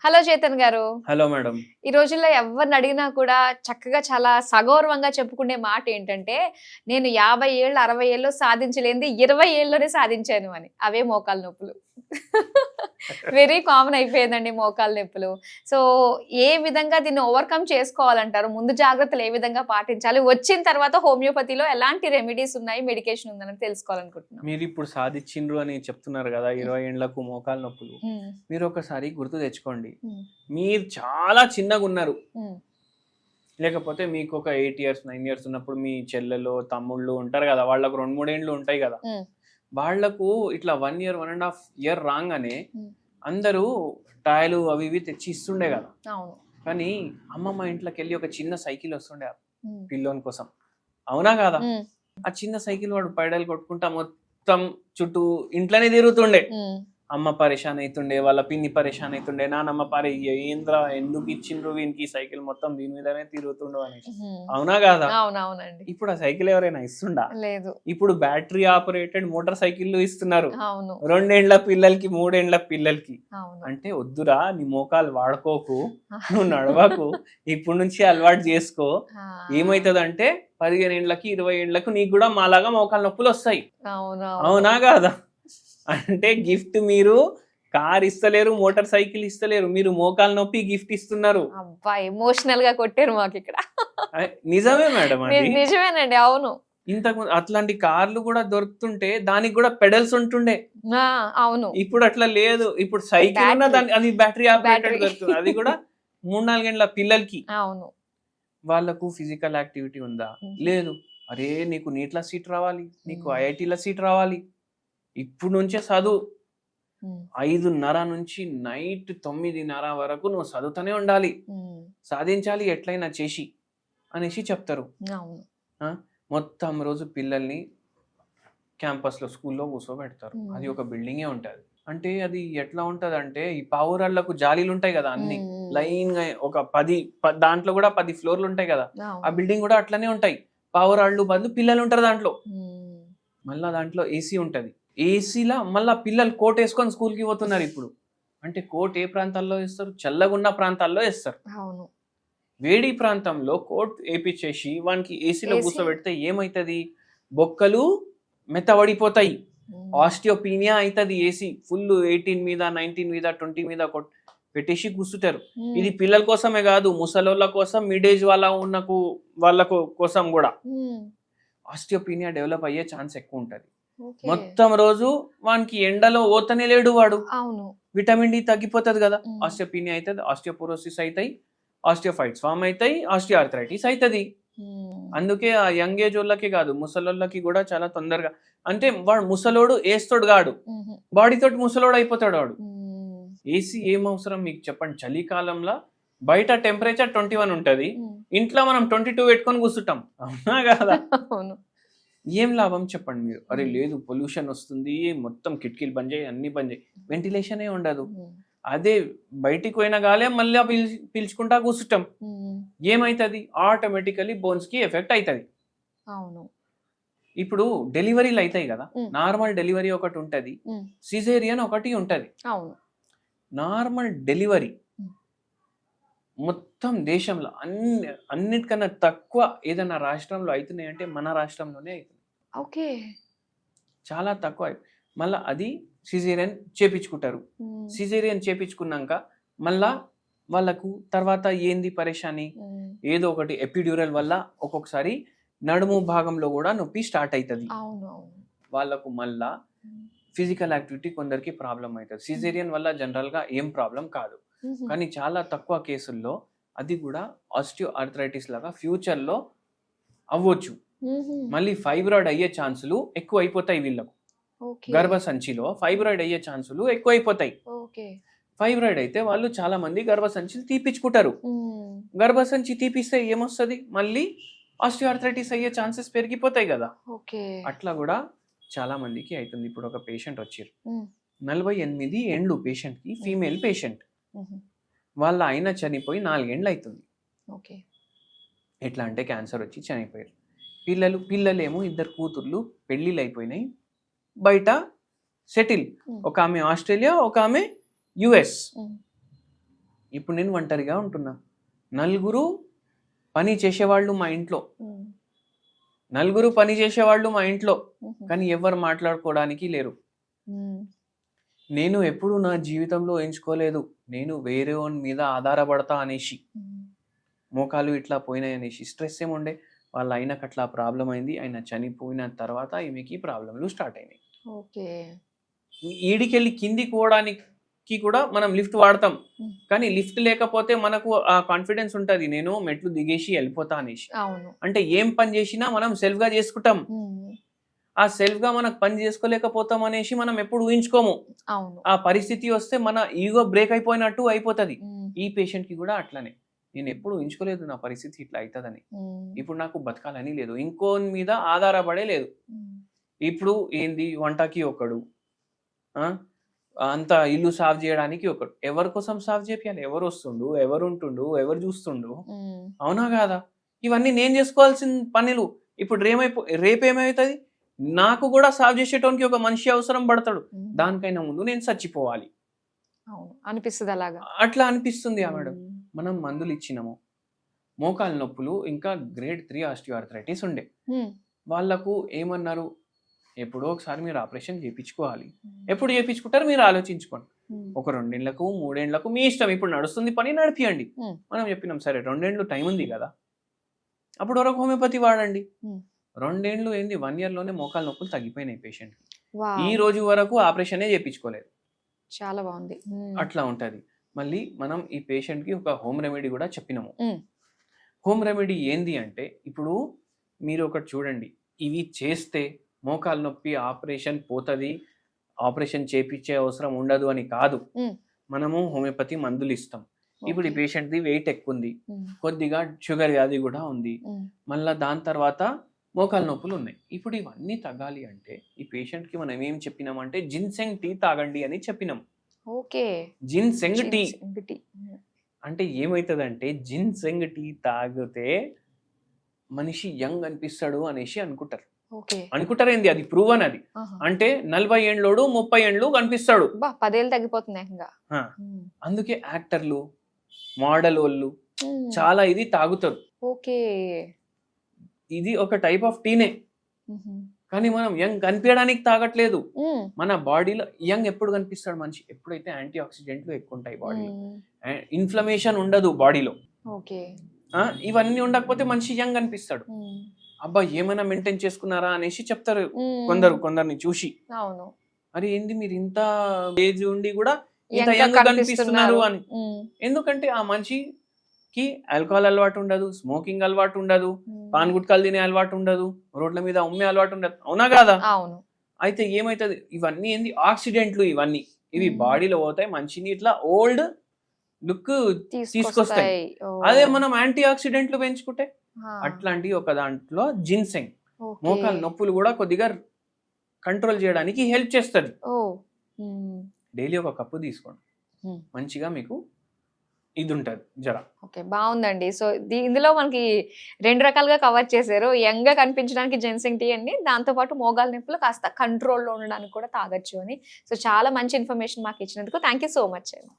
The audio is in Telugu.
హలో చేతన్ గారు. Hello madam. ఈ రోజుల్లో ఎవరిని అడిగినా కూడా చక్కగా చాలా సగౌరవంగా చెప్పుకునే మాట ఏంటంటే, నేను 50 ఏళ్ళు, 60 ఏళ్ళు సాధించలేనిది 20 ఏళ్ళలోనే సాధించాను అని. అవే మోకాళ్ళ నొప్పులు. వెరీ కామన్ అయిపోయిందండి మోకాళ్ళ నొప్పులు. సో, ఏ విధంగా దీన్ని ఓవర్‌కమ్ చేసుకోవాలంటారు? ముందు జాగ్రత్తలు ఏ విధంగా పాటించాలి? వచ్చిన తర్వాత హోమియోపతిలో ఎలాంటి రెమెడీస్ ఉన్నాయి, మెడికేషన్ ఉందని తెలుసుకోవాలనుకుంటున్నాం. మీరిప్పుడు సాధించిండ్రు అని చెప్తున్నారు కదా, 20 ఏండ్లకు మోకాలు నొప్పులు. మీరు ఒకసారి గుర్తు తెచ్చుకోండి, మీరు చాలా చిన్నగా ఉన్నారు, లేకపోతే మీకు ఒక 8 ఇయర్స్ 9 ఇయర్స్ ఉన్నప్పుడు మీ చెల్లెలు తమ్ముళ్ళు ఉంటారు కదా, వాళ్ళకు 2-3 ఏండ్లు ఉంటాయి కదా, వాళ్లకు ఇట్లా 1 ఇయర్ 1.5 ఇయర్ రాగానే అందరూ టాయ్లు అవి ఇవి తెచ్చి ఇస్తుండే కదా. కానీ అమ్మమ్మ ఇంట్లోకి వెళ్ళి ఒక చిన్న సైకిల్ వస్తుండే పిల్లోని కోసం, అవునా కాదా? ఆ చిన్న సైకిల్ వాడు పైడలు కొట్టుకుంటా మొత్తం చుట్టూ ఇంట్లోనే తిరుగుతుండే. అమ్మ పరేషాన్ అవుతుండే, వాళ్ళ పిన్ని పరేషాన్ అవుతుండే, నానమ్మ ఏంద్ర ఎందుకు ఇచ్చిండ్రు వీనికి సైకిల్, మొత్తం దీని మీదనే తిరుగుతుండు అని, అవునా కాదా? అవునవునండి. ఇప్పుడు ఆ సైకిల్ ఎవరైనా ఇస్తుండా? లేదు. ఇప్పుడు బ్యాటరీ ఆపరేటెడ్ మోటార్ సైకిల్ ఇస్తున్నారు 2 ఏండ్ల పిల్లలకి 3 ఏండ్ల పిల్లలకి. అంటే వద్దురా, నీ మోకాలు వాడుకోకు, నువ్వు నడవకు, ఇప్పుడు నుంచి అలవాటు చేసుకో. ఏమైతుందంటే 15 ఏండ్లకి 20 ఏండ్లకు నీకు కూడా మాలాగా మోకాలు నొప్పులు వస్తాయి, అవునా కాదా? అంటే గిఫ్ట్ మీరు కార్ ఇస్తలేరు, మోటార్ సైకిల్ ఇస్తలేరు, మీరు మోకాలు నొప్పి గిఫ్ట్ ఇస్తున్నారు. అబ్బా, ఎమోషనల్ గా కొట్టారు మాకు ఇక్కడ. నిజమే మేడం, నిజమేనండి. అవును, ఇంతకు అట్లాంటి కార్లు కూడా దొరుకుతుంటే దానికి కూడా పెడల్స్ ఉంటుండే. అవును, ఇప్పుడు అట్లా లేదు. ఇప్పుడు సైకిల్ ఉన్న దాని అది బ్యాటరీ ఆపరేటెడ్ దొరుకుతుంది, అది కూడా 3-4 గంటల పిల్లలకి. అవును, వాళ్ళకు ఫిజికల్ యాక్టివిటీ ఉందా? లేదు. అరే నీకు నీట్ల సీట్ రావాలి, నీకు ఐఐటీల సీట్ రావాలి, ఇప్పుడు నుంచే చదువు, 5:30 నుంచి నైట్ 9:30 వరకు నువ్వు చదువుతూనే ఉండాలి, సాధించాలి ఎట్లయినా చేసి అనేసి చెప్తారు. మొత్తం రోజు పిల్లల్ని క్యాంపస్లో స్కూల్లో కూర్చోబెడతారు. అది ఒక బిల్డింగే ఉంటుంది. అంటే అది ఎట్లా ఉంటుంది అంటే, ఈ పావురాళ్లకు జాలీలు ఉంటాయి కదా, అన్ని లైన్ గా ఒక 10 దాంట్లో కూడా 10 ఫ్లోర్లు ఉంటాయి కదా, ఆ బిల్డింగ్ కూడా అట్లనే ఉంటాయి. పావురాళ్ళు బంధు పిల్లలు ఉంటారు దాంట్లో. మళ్ళా దాంట్లో ఏసీ ఉంటది, ఏసీలా మళ్ళా పిల్లలు కోట్ వేసుకొని స్కూల్కి పోతున్నారు ఇప్పుడు. అంటే కోట్ ఏ ప్రాంతాల్లో వేస్తారు? చల్లగున్న ప్రాంతాల్లో వేస్తారు. వేడి ప్రాంతంలో కోట్ వేపించేసి వానికి ఏసీలో కూర్చోబెడితే ఏమైతుంది? బొక్కలు మెత్తబడిపోతాయి, ఆస్టియోపీనియా అవుతుంది. ఏసీ ఫుల్ 18 మీద 19 మీద 20 మీద పెట్టేసి కూర్చుంటారు. ఇది పిల్లల కోసమే కాదు, ముసలోళ్ళ కోసం, మిడ్ ఏజ్ వాళ్ళకు కోసం కూడా ఆస్టియోపీనియా డెవలప్ అయ్యే ఛాన్స్ ఎక్కువ ఉంటుంది. మొత్తం రోజు వానికి ఎండలో ఓతనే లేడు వాడు, విటమిన్ డి తగ్గిపోతుంది కదా, ఆస్టియోపీనియా అవుతుంది, ఆస్టియోపోరోసిస్ అవుతాయి, ఆస్టియోఫైట్స్ ఫామ్ అవుతాయి, ఆస్టియోఆర్థరైటిస్ అవుతుంది. అందుకే ఆ యంగ్ ఏజ్ వాళ్ళకి కాదు, ముసలోళ్ళకి కూడా చాలా తొందరగా. అంటే వాడు ముసలోడు ఏస్తోడు కాడు, బాడీతోటి ముసలోడు అయిపోతాడు వాడు. ఏసీ ఏం అవసరం మీకు చెప్పండి? చలికాలంలో బయట టెంపరేచర్ 21 ఉంటుంది, ఇంట్లో మనం 22 పెట్టుకొని కూర్చుంటాం, అవునా కదా? ఏం లాభం చెప్పండి మీరు? అరే లేదు పొల్యూషన్ వస్తుంది, మొత్తం కిటికీలు బంద్ చేయి, అన్ని బంద్ చేయి, వెంటిలేషనే ఉండదు. అదే బయటికి పోయిన గాలే మళ్ళీ పీల్చుకుంటా కూర్చుంటాం, ఏమైతుంది? ఆటోమేటికలీ బోన్స్ కి ఎఫెక్ట్ అవుతుంది. ఇప్పుడు డెలివరీలు అవుతాయి కదా, నార్మల్ డెలివరీ ఒకటి ఉంటది, సిజేరియన్ ఒకటి ఉంటది. నార్మల్ డెలివరీ మొత్తం దేశంలో అన్నిటికన్నా తక్కువ ఏదైనా రాష్ట్రంలో అవుతున్నాయి అంటే మన రాష్ట్రంలోనే అవుతుంది. చాలా తక్కువ. మళ్ళీ అది సిజేరియన్ చేపించుకుంటారు. సిజేరియన్ చేపించుకున్నాక మళ్ళా వాళ్ళకు తర్వాత ఏంది పరేషాని, ఏదో ఒకటి ఎపిడ్యూరల్ వల్ల ఒక్కొక్కసారి నడుము భాగంలో కూడా నొప్పి స్టార్ట్ అవుతుంది వాళ్ళకు. మళ్ళా ఫిజికల్ యాక్టివిటీ కొందరికి ప్రాబ్లం అవుతుంది. సిజేరియన్ వల్ల జనరల్గా ఏం ప్రాబ్లం కాదు, కానీ చాలా తక్కువ కేసుల్లో అది కూడా ఆస్టియో ఆర్థరైటిస్ లాగా ఫ్యూచర్లో అవ్వచ్చు. మళ్ళీ ఫైబ్రాయిడ్ అయ్యే ఛాన్సులు ఎక్కువ అయిపోతాయి వీళ్ళకు. గర్భసంచిలో ఫైబ్రాయిడ్ అయ్యే ఛాన్సులు ఎక్కువ అయిపోతాయి. ఫైబ్రాయిడ్ అయితే వాళ్ళు చాలా మంది గర్భసంచిని తీపించుకుంటారు. గర్భసంచి తీపిస్తే ఏమొస్తుంది? మళ్ళీ ఆస్టియో ఆర్థరైటిస్ అయ్యే ఛాన్సెస్ పెరిగిపోతాయి కదా. అట్లా కూడా చాలా మందికి అవుతుంది. ఇప్పుడు ఒక పేషెంట్ వచ్చారు, 48 ఏండ్లు పేషెంట్ కి, ఫీమేల్ పేషెంట్. వాళ్ళ ఆయన చనిపోయి 4 ఏండ్లు అవుతుంది. ఎట్లా అంటే క్యాన్సర్ వచ్చి చనిపోయారు. పిల్లలేమో 2 కూతుర్లు పెళ్ళిళ్ళు అయిపోయినాయి, బయట సెటిల్. ఒక ఆమె ఆస్ట్రేలియా, ఒక ఆమె యుఎస్. ఇప్పుడు నేను ఒంటరిగా ఉంటున్నా, నలుగురు పని చేసేవాళ్ళు మా ఇంట్లో, నలుగురు పని చేసేవాళ్ళు మా ఇంట్లో, కానీ ఎవరు మాట్లాడుకోవడానికి లేరు. నేను ఎప్పుడు నా జీవితంలో ఎంచుకోలేదు నేను వేరే వాని మీద ఆధారపడతా అనేసి, మోకాలు ఇట్లా పోయినాయి అనేసి. స్ట్రెస్ ఏముండే, వాళ్ళ ఆయనకు అట్లా ప్రాబ్లం అయింది, ఆయన చనిపోయిన తర్వాత ఈమెకి ప్రాబ్లంలు స్టార్ట్ అయినాయి. ఓకే. ఈడికెళ్ళి కిందికి పోవడానికి కూడా మనం లిఫ్ట్ వాడతాం, కానీ లిఫ్ట్ లేకపోతే మనకు ఆ కాన్ఫిడెన్స్ ఉంటది, నేను మెట్లు దిగేసి వెళ్ళిపోతా అనేసి. అవును. అంటే ఏం పని చేసినా మనం సెల్ఫ్ గా చేసుకుంటాం, ఆ సెల్ఫ్ గా మనకు పని చేసుకోలేకపోతాం అనేసి మనం ఎప్పుడు ఊహించుకోము. అవును. ఆ పరిస్థితి వస్తే మన ఈగో బ్రేక్ అయిపోయినట్టు అయిపోతుంది. ఈ పేషెంట్ కి కూడా అట్లనే, నేను ఎప్పుడు ఊహించుకోలేదు నా పరిస్థితి ఇట్లా అవుతుందని. ఇప్పుడు నాకు బతకాలని లేదు, ఇంకోని మీద ఆధారపడే లేదు. ఇప్పుడు ఏంది, వంటకి ఒకడు, అంత ఇల్లు సాఫ్ చేయడానికి ఒకడు, ఎవరి కోసం సాఫ్ చేయాలి, ఎవరు వస్తుండు, ఎవరు ఉంటుండు, ఎవరు చూస్తుండు, అవునా కాదా? ఇవన్నీ నేను చేసుకోవాల్సిన పనులు. ఇప్పుడు రేపేమవుతుంది, నాకు కూడా సాఫ్ చేసేటోనికి ఒక మనిషి అవసరం పడతాడు, దానికైనా ముందు నేను చచ్చిపోవాలి అనిపిస్తుంది. అలాగా అట్లా అనిపిస్తుంది. మేడం, మనం మందులు ఇచ్చినాము, మోకాలు నొప్పులు ఇంకా గ్రేడ్ 3 ఆస్టియోఆర్థరైటిస్ ఉండే వాళ్ళకు ఏమన్నారు, ఎప్పుడో ఒకసారి మీరు ఆపరేషన్ చేయించుకోవాలి. ఎప్పుడు చేయించుకుంటారు మీరు ఆలోచించుకోండి, ఒక 2 ఏళ్లకు 3 ఏళ్లకు మీ ఇష్టం, ఇప్పుడు నడుస్తుంది పని నడిపియండి. మనం చెప్పినాం సరే 2 ఏళ్ళు టైం ఉంది కదా, అప్పుడు వరకు హోమియోపతి వాడండి. 2 ఏళ్ళు ఏంది, 1 year లోనే మోకాలు నొప్పులు తగ్గిపోయినాయి పేషెంట్. ఈ రోజు వరకు ఆపరేషనే చేయించుకోలేదు. చాలా బాగుంది. అట్లా ఉంటది. మళ్ళీ మనం ఈ పేషెంట్ కి ఒక హోమ్ రెమెడీ కూడా చెప్పినాము. హోమ్ రెమెడీ ఏంది అంటే, ఇప్పుడు మీరు ఒకటి చూడండి, ఇవి చేస్తే మోకాలు నొప్పి ఆపరేషన్ పోతుంది, ఆపరేషన్ చేపించే అవసరం ఉండదు అని కాదు. మనము హోమియోపతి మందులు ఇస్తాం. ఇప్పుడు ఈ పేషెంట్ ది వెయిట్ ఎక్కువ ఉంది, కొద్దిగా షుగర్ వ్యాధి కూడా ఉంది, మళ్ళీ దాని తర్వాత మోకాలు నొప్పులు ఉన్నాయి. ఇప్పుడు ఇవన్నీ తగ్గాలి అంటే ఈ పేషెంట్ కి మనం ఏం చెప్పినామంటే జిన్సెంగ్ టీ తాగండి అని చెప్పినాం. ఓకే. జిన్సెంగ్ టీ అంటే ఏమవుతుందంటే, జిన్సెంగ్ టీ తాగితే మనిషి యంగ్ అనిపిస్తాడు అనేసి అనుకుంటారు. ఏంది, అది ప్రూవ్ అది. అంటే 40 ఏండ్లోడు 30 ఏండ్లు కనిపిస్తాడు, 10 ఏళ్ళు తగ్గిపోతుంది. అందుకే యాక్టర్లు, మోడల్ వాళ్ళు చాలా ఇది తాగుతారు. ఓకే. ఇది ఒక టైప్ ఆఫ్ టీనే, కానీ మనం యంగ్ కనిపించడానికి తాగట్లేదు. మన బాడీలో యంగ్ ఎప్పుడు కనిపిస్తాడు మనిషి, ఎప్పుడైతే యాంటీ ఆక్సిడెంట్లు ఎక్కువ ఉంటాయి బాడీలో, ఇన్ఫ్లమేషన్ ఉండదు బాడీలో, ఇవన్నీ ఉండకపోతే మనిషి యంగ్ కనిపిస్తాడు. అబ్బా ఏమైనా మెయింటైన్ చేసుకున్నారా అనేసి చెప్తారు కొందరిని చూసి. అవును, అరే ఏంది మీరు ఇంత ఏజ్ ఉండి కూడా ఇంత యంగ్ కనిపిస్తున్నారు అని. ఎందుకంటే ఆ మనిషికి ఆల్కహాల్ అలవాటు ఉండదు, స్మోకింగ్ అలవాటు ఉండదు, పాన్ గుట్కాలు తినే అలవాటు ఉండదు, రోడ్ల మీద ఉమ్మే అలవాటు ఉండదు, అవునా కాదా? అవును. అయితే ఏమైతుంది, ఇవన్నీ ఏంది ఆక్సిడెంట్లు, ఇవి బాడీలో పోతాయి, మనిషిని ఇట్లా ఓల్డ్ లుక్ తీసుకొస్తాయి. అదే మనం యాంటీ ఆక్సిడెంట్లు పెంచుకుంటే అట్లాంటి ఒక దాంట్లో జిన్సెంగ్ మోకాలు నొప్పులు కూడా కొద్దిగా కంట్రోల్ చేయడానికి హెల్ప్ చేస్తుంది. డైలీ ఒక కప్పు తీసుకోండి, మంచిగా మీకు ఇది ఉంటుంది జర. ఓకే, బాగుందండి. సో ఇందులో మనకి 2 రకాలుగా కవర్ చేశారు. యంగ్ గా కనిపించడానికి జిన్సెంగ్ టీ అండి, దాంతోపాటు మోకాలు నొప్పులు కాస్త కంట్రోల్లో ఉండడానికి కూడా తాగొచ్చు అని. సో చాలా మంచి ఇన్ఫర్మేషన్ మాకు ఇచ్చినందుకు థ్యాంక్ యూ సో మచ్ అండి.